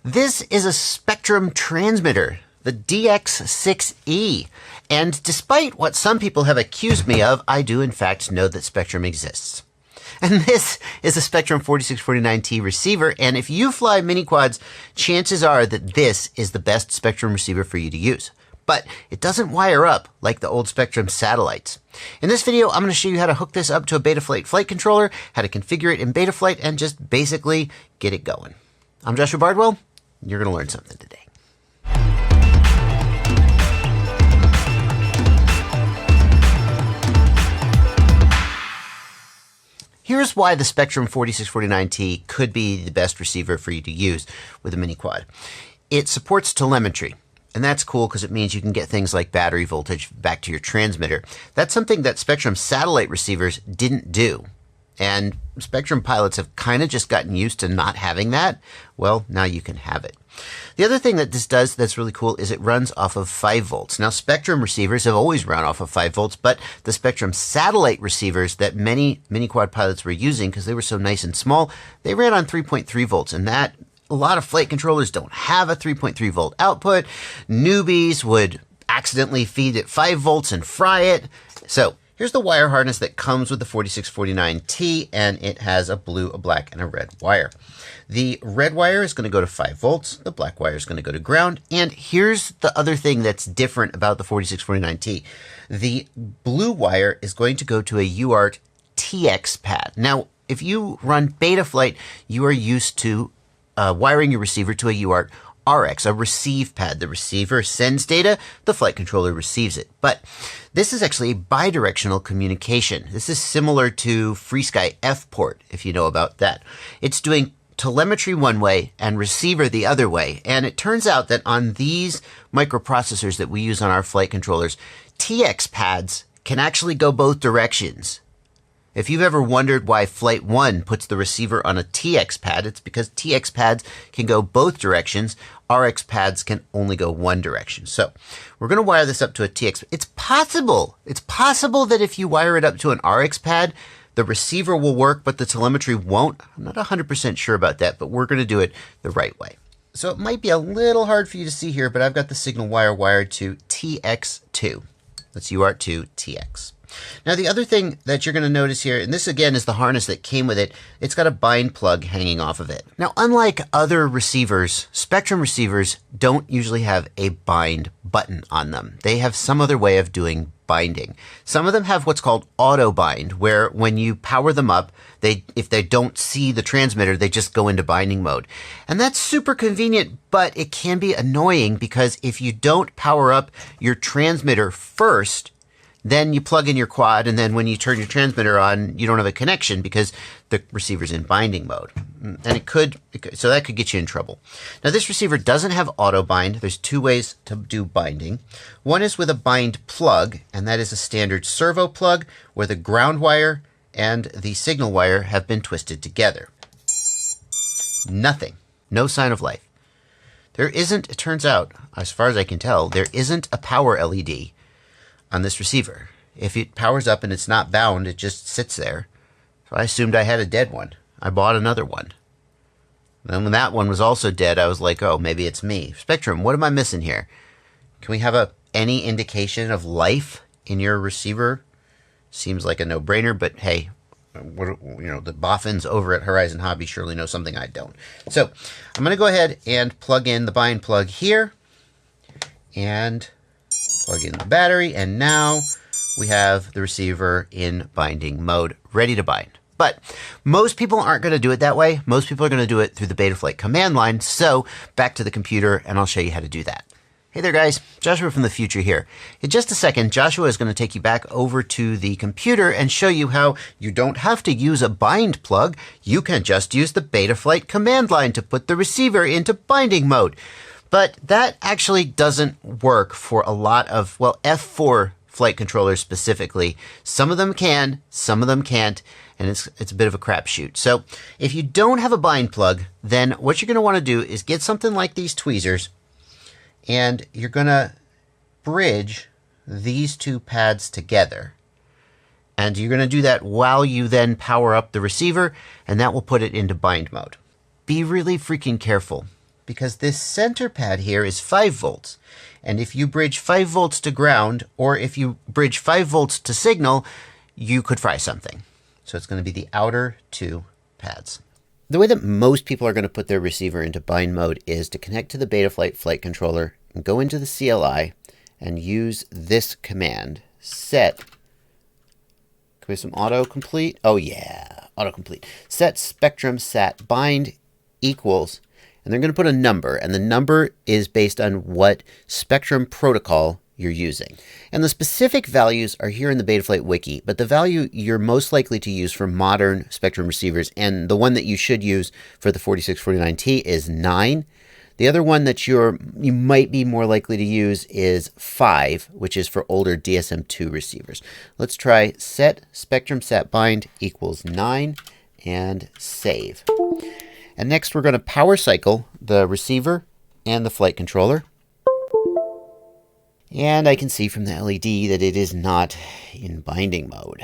This is a Spektrum transmitter, the DX6E. And despite what some people have accused me of, I do in fact know that Spektrum exists. And this is a Spektrum 4649T receiver, and if you fly mini quads, chances are that this is the best Spektrum receiver for you to use. But it doesn't wire up like the old Spektrum satellites. In this video, I'm going to show you how to hook this up to a Betaflight flight controller, how to configure it in Betaflight, and just basically get it going. I'm Joshua Bardwell. You're going to learn something today. Here's why the Spektrum 4649T could be the best receiver for you to use with a mini quad. It supports telemetry, and that's cool because it means you can get things like battery voltage back to your transmitter. That's something that Spektrum satellite receivers didn't do. And Spektrum pilots have kind of just gotten used to not having that. Well, now you can have it. The other thing that this does that's really cool is it runs off of 5 volts. Now, Spektrum receivers have always run off of 5 volts, but the Spektrum satellite receivers that many mini quad pilots were using, because they were so nice and small, they ran on 3.3 volts. And that, a lot of flight controllers don't have a 3.3 volt output. Newbies would accidentally feed it 5 volts and fry it. So here's the wire harness that comes with the 4649T, and it has a blue, a black, and a red wire. The red wire is going to go to 5 volts. The black wire is going to go to ground. And here's the other thing that's different about the 4649T. The blue wire is going to go to a UART TX pad. Now, if you run Betaflight, you are used to wiring your receiver to a UART RX, a receive pad. The receiver sends data, the flight controller receives it. But this is actually a bidirectional communication. This is similar to FreeSky F port, if you know about that. It's doing telemetry one way and receiver the other way. And it turns out that on these microprocessors that we use on our flight controllers, TX pads can actually go both directions. If you've ever wondered why Flight 1 puts the receiver on a TX pad, it's because TX pads can go both directions. RX pads can only go one direction. So we're going to wire this up to a TX. It's possible that if you wire it up to an RX pad, the receiver will work, but the telemetry won't. I'm not 100% sure about that, but we're going to do it the right way. So it might be a little hard for you to see here, but I've got the signal wire wired to TX2. That's UART2 TX. Now, the other thing that you're going to notice here, and this again is the harness that came with it, it's got a bind plug hanging off of it. Now, unlike other receivers, Spektrum receivers don't usually have a bind button on them. They have some other way of doing binding. Some of them have what's called auto bind, where when you power them up, if they don't see the transmitter, they just go into binding mode. And that's super convenient, but it can be annoying because if you don't power up your transmitter first, then you plug in your quad, and then when you turn your transmitter on, you don't have a connection because the receiver's in binding mode. And so that could get you in trouble. Now, this receiver doesn't have auto bind. There's 2 ways to do binding. One is with a bind plug, and that is a standard servo plug where the ground wire and the signal wire have been twisted together. Nothing. No sign of life. There isn't, it turns out, as far as I can tell, there isn't a power LED on this receiver. If it powers up and it's not bound, it just sits there. So I assumed I had a dead one. I bought another one. Then when that one was also dead, I was like, oh, maybe it's me. Spektrum, what am I missing here? Can we have any indication of life in your receiver? Seems like a no-brainer, but hey, the boffins over at Horizon Hobby surely know something I don't. So I'm going to go ahead and plug in the bind plug here and plug in the battery, and now we have the receiver in binding mode, ready to bind. But most people aren't going to do it that way. Most people are going to do it through the Betaflight command line. So back to the computer, and I'll show you how to do that. Hey there, guys. Joshua from the future here. In just a second, Joshua is going to take you back over to the computer and show you how you don't have to use a bind plug. You can just use the Betaflight command line to put the receiver into binding mode. But that actually doesn't work for a lot of, well, F4 flight controllers specifically. Some of them can, some of them can't, and it's a bit of a crapshoot. So if you don't have a bind plug, then what you're going to want to do is get something like these tweezers, and you're going to bridge these 2 pads together. And you're going to do that while you then power up the receiver, and that will put it into bind mode. Be really freaking careful. because this center pad here is 5 volts. And if you bridge 5 volts to ground, or if you bridge 5 volts to signal, you could fry something. So it's going to be the outer 2 pads. The way that most people are going to put their receiver into bind mode is to connect to the Betaflight flight controller and go into the CLI and use this command, set. Can we have some autocomplete? Oh yeah, autocomplete. Set Spektrum sat bind equals, and they're going to put a number, and the number is based on what Spektrum protocol you're using. And the specific values are here in the Betaflight wiki, but the value you're most likely to use for modern Spektrum receivers, and the one that you should use for the 4649T is 9. The other one that you might be more likely to use is 5, which is for older DSM2 receivers. Let's try set Spektrum sat bind equals 9 and save. And next we're going to power cycle the receiver and the flight controller. And I can see from the LED that it is not in binding mode.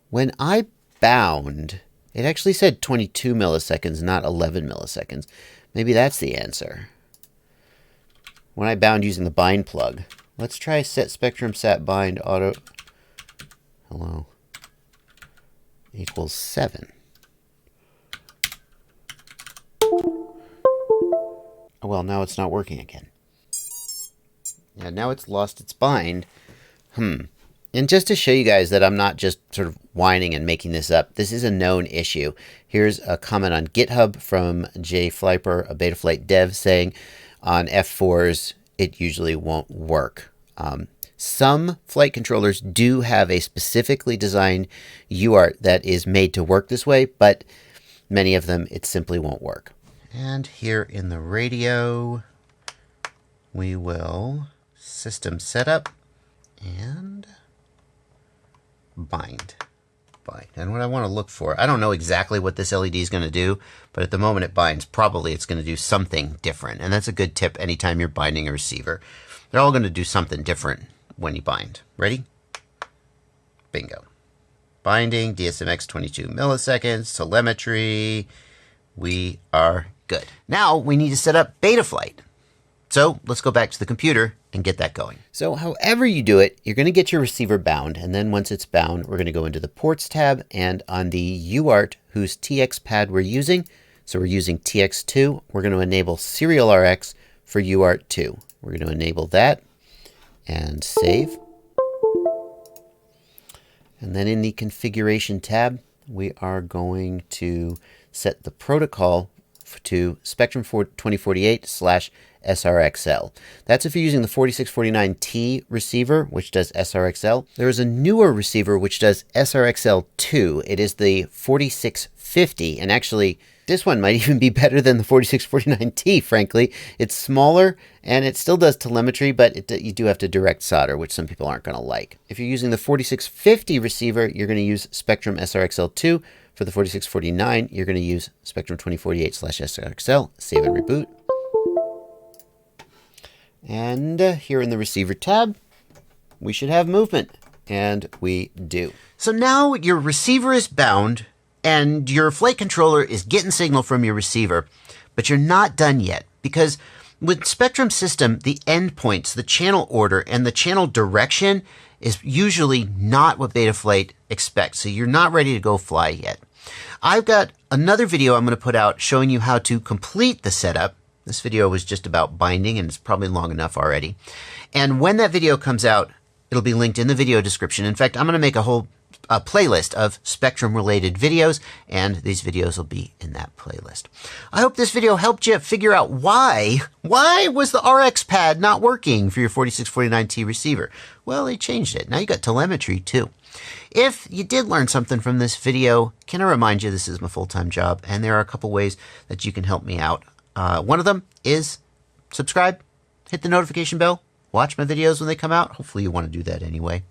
When I bound, it actually said 22 milliseconds, not 11 milliseconds. Maybe that's the answer. When I bound using the bind plug. Let's try set Spektrum sat bind auto. Hello. Equals 7. Oh, well, now it's not working again. Yeah, now it's lost its bind. And just to show you guys that I'm not just sort of whining and making this up, this is a known issue. Here's a comment on GitHub from Jay Fleiper, a Betaflight dev, saying on F4s, it usually won't work. Some flight controllers do have a specifically designed UART that is made to work this way, but many of them, it simply won't work. And here in the radio, we will system setup and bind. And what I want to look for, I don't know exactly what this LED is going to do, but at the moment it binds, probably it's going to do something different. And that's a good tip anytime you're binding a receiver. They're all going to do something different when you bind. Ready? Bingo. Binding, DSMX 22 milliseconds, telemetry. We are good. Now we need to set up Betaflight. So let's go back to the computer and get that going. So however you do it, you're going to get your receiver bound. And then once it's bound, we're going to go into the ports tab and on the UART whose TX pad we're using. So we're using TX2. We're going to enable serial RX for UART2. We're going to enable that and save. And then in the configuration tab, we are going to set the protocol to Spektrum 2048/SRXL. That's if you're using the 4649T receiver, which does SRXL. There is a newer receiver which does SRXL2. It is the 4650, and actually this one might even be better than the 4649T, frankly. It's smaller and it still does telemetry, but you do have to direct solder, which some people aren't going to like. If you're using the 4650 receiver, you're going to use Spektrum SRXL2. For the 4649, you're going to use Spektrum 2048/SRXL. Save and reboot. And here in the receiver tab, we should have movement. And we do. So now your receiver is bound and your flight controller is getting signal from your receiver, but you're not done yet because with Spektrum system, the endpoints, the channel order, and the channel direction is usually not what Betaflight expects. So you're not ready to go fly yet. I've got another video I'm going to put out showing you how to complete the setup. This video was just about binding and it's probably long enough already. And when that video comes out, it'll be linked in the video description. In fact, I'm going to make a whole playlist of Spektrum related videos, and these videos will be in that playlist. I hope this video helped you figure out why was the RX pad not working for your 4649T receiver? Well, they changed it. Now you got telemetry too. If you did learn something from this video, can I remind you this is my full-time job, and there are a couple ways that you can help me out. One of them is subscribe, hit the notification bell, watch my videos when they come out. Hopefully you want to do that anyway.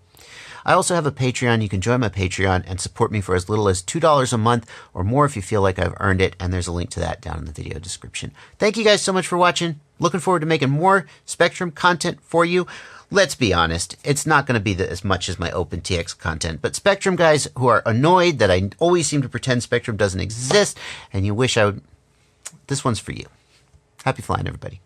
I also have a Patreon. You can join my Patreon and support me for as little as $2 a month or more if you feel like I've earned it, and there's a link to that down in the video description. Thank you guys so much for watching. Looking forward to making more Spektrum content for you. Let's be honest, it's not going to be as much as my OpenTX content, but Spektrum guys who are annoyed that I always seem to pretend Spektrum doesn't exist and you wish I would, this one's for you. Happy flying, everybody.